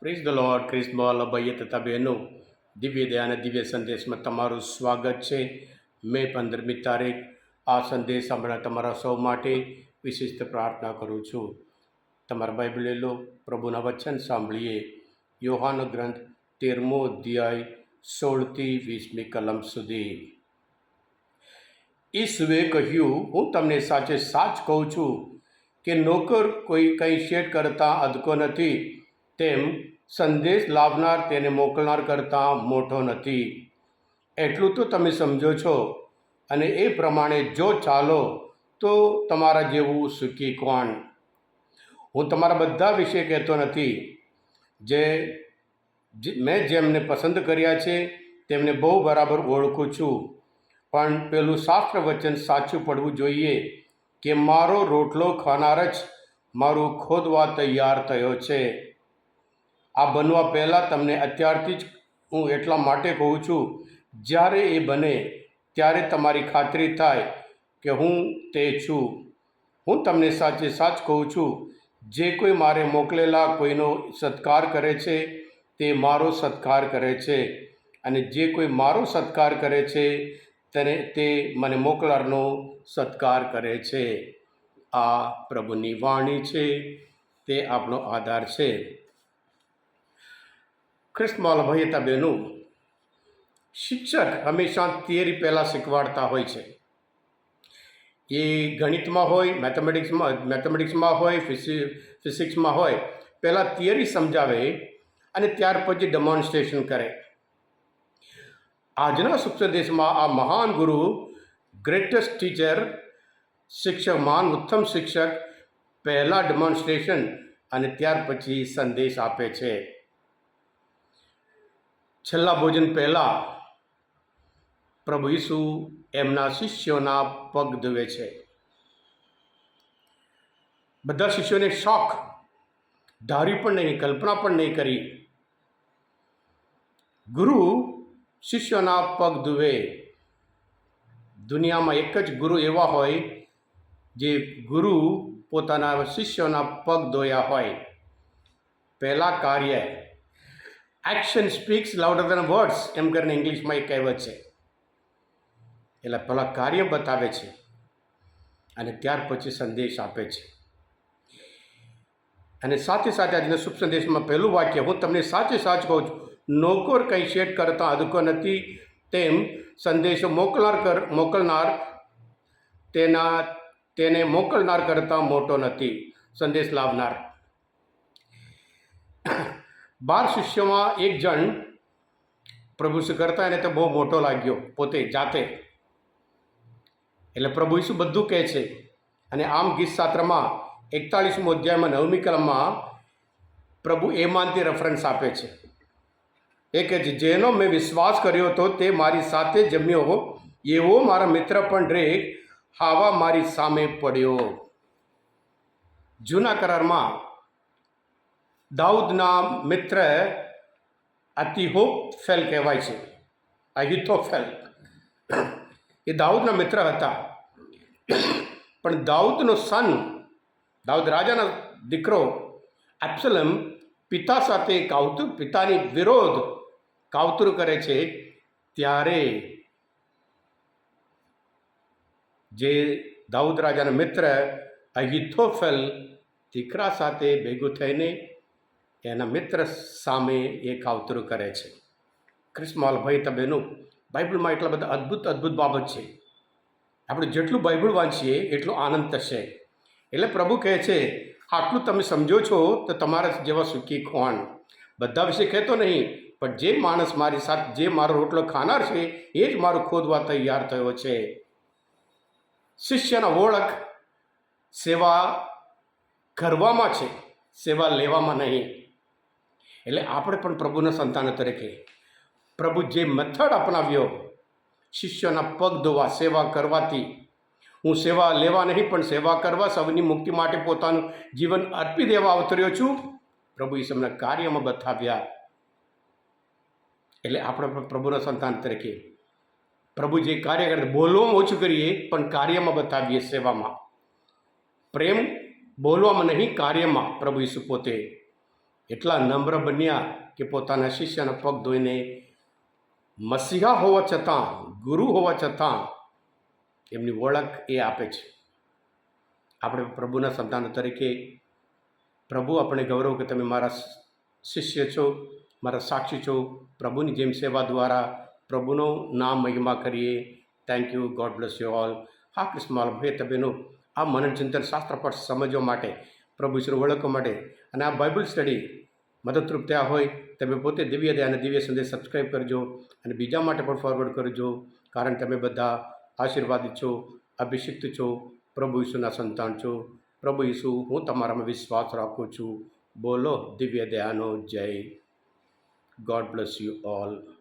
Praise the lord. ખ્રિસ્તમાં ભાઈએ તથા બહેનો, દિવ્ય દયા અને દિવ્ય સંદેશમાં તમારું સ્વાગત છે. મે 15મી તારીખ આ સંદેશ હમણાં તમારા સૌ માટે વિશિષ્ટ પ્રાર્થના કરું છું. તમારા બાઇબલ લઈ લો, પ્રભુના વચન સાંભળીએ. યોહાનો ગ્રંથ 13મો અધ્યાય 16થી 20મી કલમ સુધી. ઈસુએ કહ્યું, હું તમને સાચે સાચ કહું છું કે નોકર કોઈ કંઈ શેઠ કરતાં અદકો નથી, તેમ સંદેશ લાવનાર તેને મોકલનાર કરતાં મોટો નથી. એટલું તો તમે સમજો છો, અને એ પ્રમાણે જો ચાલો તો તમારા જેવું સુખી કોણ? હું તમારા બધા વિશે કહેતો નથી. મેં જેમને પસંદ કર્યા છે તેમને બહુ બરાબર ઓળખું છું. પણ પેલું શાસ્ત્ર વચન સાચું પડવું જોઈએ કે મારો રોટલો ખાનાર જ મારું ખોદવા તૈયાર થયો છે. આ બનવા પહેલાં તમને અત્યારથી જ હું એટલા માટે કહું છું, જ્યારે એ બને ત્યારે તમારી ખાતરી થાય કે હું તે છું. હું તમને સાચે સાચ કહું છું, જે કોઈ મારે મોકલેલા કોઈનો સત્કાર કરે છે તે મારો સત્કાર કરે છે, અને જે કોઈ મારો સત્કાર કરે છે તે મને મોકલનારનો સત્કાર કરે છે. આ પ્રભુની વાણી છે, તે આપણો આધાર છે. ખ્રિસ્તમાં ભાઈતા બહેનો, શિક્ષક હંમેશા થિયરી પહેલાં શીખવાડતા હોય છે. એ ગણિતમાં હોય, મેથેમેટિક્સમાં હોય, ફિઝિક્સમાં હોય, પહેલાં થિયરી સમજાવે અને ત્યાર પછી ડેમોન્સ્ટ્રેશન કરે. આજના સંદેશમાં આ મહાન ગુરુ, ગ્રેટેસ્ટ ટીચર, શિક્ષક, મહાન ઉત્તમ શિક્ષક પહેલાં ડેમોન્સ્ટ્રેશન અને ત્યાર પછી સંદેશ આપે છે. છેલ્લા ભોજન પહેલાં પ્રભુ ઈસુ એમના શિષ્યોના પગ ધુએ છે. બધા શિષ્યોને શોખ, ધારી પણ નહીં, કલ્પના પણ નહીં કરી. ગુરુ શિષ્યોના પગ ધુએ. દુનિયામાં એક જ ગુરુ એવા હોય જે ગુરુ પોતાના શિષ્યોના પગ ધોયા હોય. પહેલાં કાર્ય, action speaks louder than words એમ કરીને ઇંગ્લિશમાં એક કહેવત છે. એટલે પહેલાં કાર્ય બતાવે છે અને ત્યાર પછી સંદેશ આપે છે. અને સાથે સાથે આજના શુભ સંદેશમાં પહેલું વાક્ય, હું તમને સાચે સાચ કહું છું, નોકર કંઈ શેઠ કરતાં અદકો નથી, તેમ સંદેશો મોકલનાર તેને મોકલનાર કરતાં મોટો નથી. સંદેશ લાવનાર. 12 શિષ્યોમાં એક જણ પ્રભુ ઈસુ કરતા એને તો બહુ મોટો લાગ્યો પોતે જાતે. એટલે પ્રભુ ઈસુ બધું કહે છે. અને આમ ગીત શાસ્ત્રમાં 41મો અધ્યાયમાં 9મી કલમમાં પ્રભુ એમાંથી રેફરન્સ આપે છે. એ કહે છે, જેનો મેં વિશ્વાસ કર્યો હતો તે મારી સાથે જમ્યો, એવો મારા મિત્ર પણ રે, હાવા મારી સામે પડ્યો. જૂના કરારમાં દાઉદના મિત્ર અહીથોફેલ કહેવાય છે. અહીથોફેલ એ દાઉદના મિત્ર હતા. પણ દાઉદ રાજાના દીકરો એબ્સલમ પિતા સાથે પિતાની વિરોધ કાવતરું કરે છે. ત્યારે જે દાઉદ રાજાના મિત્ર અહીથોફેલ દીકરા સાથે ભેગું થઈને એના મિત્ર સામે એ કાવતરું કરે છે. ખ્રિસ્તમાં ભાઈ તબેનું, બાઇબલમાં એટલા બધા અદ્ભુત બાબત છે. આપણે જેટલું બાઇબલ વાંચીએ એટલો આનંદ થશે. એટલે પ્રભુ કહે છે, આટલું તમે સમજો છો તો તમારા જેવા સુખી કોણ? બધા વિશે કહેતો નહીં, પણ જે માણસ મારી સાથે, જે મારો રોટલો ખાનાર છે એ જ મારું ખોદવા તૈયાર થયો છે. શિષ્યના ઓળખ સેવા કરવામાં છે, સેવા લેવામાં નહીં. એટલે આપણે પણ પ્રભુના સંતાનો તરીકે પ્રભુ જે મેથડ અપનાવ્યો શિષ્યોના પગ ધોવા, સેવા કરવાથી, હું સેવા લેવા નહીં પણ સેવા કરવા, સૌની મુક્તિ માટે પોતાનું જીવન અર્પી દેવા અવતર્યો છું, પ્રભુ ઈસુના કાર્યમાં બતાવ્યા. એટલે આપણે પણ પ્રભુના સંતાન તરીકે પ્રભુ જે કાર્ય કરે, બોલવામાં ઓછું કરીએ પણ કાર્યમાં બતાવીએ. સેવામાં પ્રેમ, બોલવામાં નહીં કાર્યમાં પ્રભુ ઈસુ પોતે એટલા નમ્ર બન્યા કે પોતાના શિષ્યના પગ ધોઈને મસીહા હોવા છતાં, ગુરુ હોવા છતાં એમની ઓળખ એ આપે છે. આપણે પ્રભુના સંતાનો તરીકે પ્રભુ આપણે ગૌરવ કે તમે મારા શિષ્ય છો, મારા સાક્ષી છો. પ્રભુની જેમ સેવા દ્વારા પ્રભુનો નામ મહિમા કરીએ. Thank you. God bless you all. હા કૃષ્ણમાલ ભાઈ તબેનો આ મનન ચિંતન શાસ્ત્ર પાઠ સમજવા માટે, પ્રભુ ઈશ્વર ઓળખવા માટે અને આ બાઇબલ સ્ટડી મદદરૂપ થયા હોય, તમે પોતે દિવ્ય દયા અને દિવ્ય સંદેશ સબસ્ક્રાઈબ કરજો અને બીજા માટે પણ ફોરવર્ડ કરજો. કારણ તમે બધા આશીર્વાદિત છો, અભિષિક્ત છો, પ્રભુ ઈસુના સંતાન છો. પ્રભુ ઈસુ, હું તમારામાં વિશ્વાસ રાખું છું. બોલો દિવ્ય દયાનો જય. God bless you all.